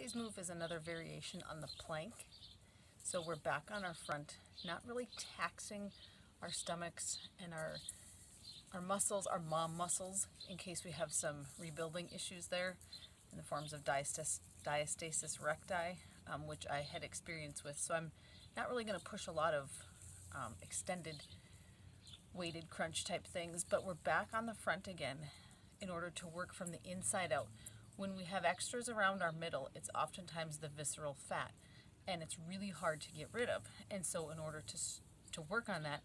Today's move is another variation on the plank. So we're back on our front, not really taxing our stomachs and our muscles, our mom muscles, in case we have some rebuilding issues there in the forms of diastasis recti, which I had experience with. So I'm not really going to push a lot of extended weighted crunch type things, but we're back on the front again in order to work from the inside out. When we have extras around our middle, it's oftentimes the visceral fat, and it's really hard to get rid of. And so in order to work on that,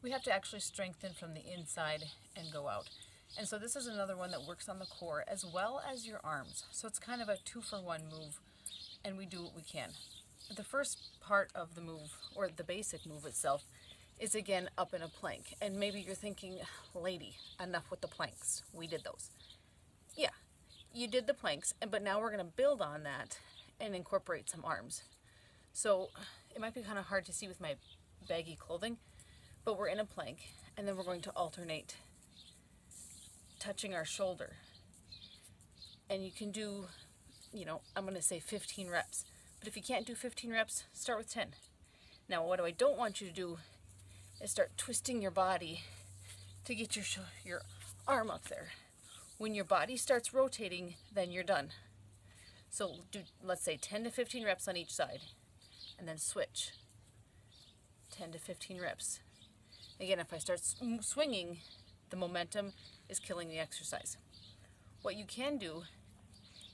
we have to actually strengthen from the inside and go out. And so this is another one that works on the core as well as your arms. So it's kind of a 2-for-1 move, and we do what we can. The first part of the move, or the basic move itself, is again up in a plank. And maybe you're thinking, lady, enough with the planks. We did those. Yeah, you did the planks, but now we're going to build on that and incorporate some arms. So it might be kind of hard to see with my baggy clothing, but we're in a plank, and then we're going to alternate touching our shoulder. And you can do, I'm going to say 15 reps. But if you can't do 15 reps, start with 10. Now, what I don't want you to do is start twisting your body to get your arm up there. When your body starts rotating, then you're done. So do, let's say 10 to 15 reps on each side, and then switch. 10 to 15 reps. Again, if I start swinging, the momentum is killing the exercise. What you can do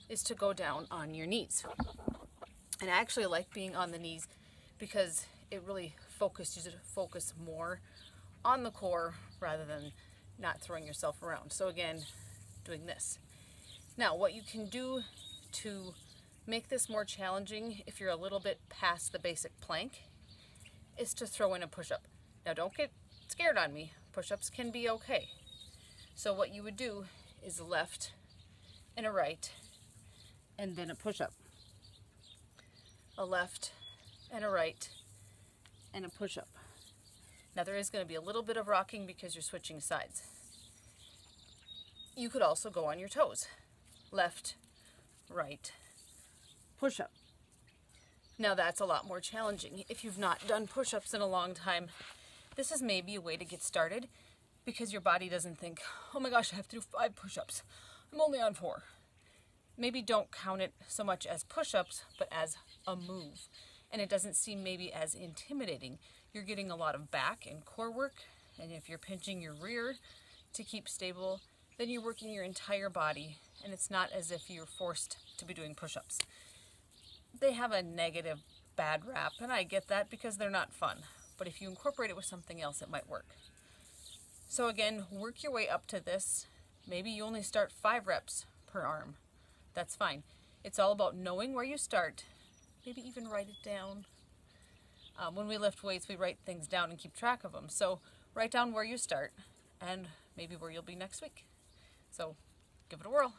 is to go down on your knees. And I actually like being on the knees because it really focuses you to focus more on the core rather than not throwing yourself around. So again, doing this. Now, what you can do to make this more challenging, if you're a little bit past the basic plank, is to throw in a push-up. Now, don't get scared on me. Push-ups can be okay. So what you would do is a left and a right, and then a push-up. A left and a right, and a push-up. Now, there is going to be a little bit of rocking because you're switching sides. You could also go on your toes. Left, right, push-up. Now, that's a lot more challenging. If you've not done push-ups in a long time, this is maybe a way to get started because your body doesn't think, oh my gosh, I have to do 5 push-ups. I'm only on 4. Maybe don't count it so much as push-ups, but as a move. And it doesn't seem maybe as intimidating. You're getting a lot of back and core work, and if you're pinching your rear to keep stable, then you're working your entire body, and it's not as if you're forced to be doing push-ups. They have a negative, bad rap, and I get that because they're not fun. But if you incorporate it with something else, it might work. So again, work your way up to this. Maybe you only start 5 reps per arm. That's fine. It's all about knowing where you start. Maybe even write it down. When we lift weights, we write things down and keep track of them. So write down where you start and maybe where you'll be next week. So give it a whirl.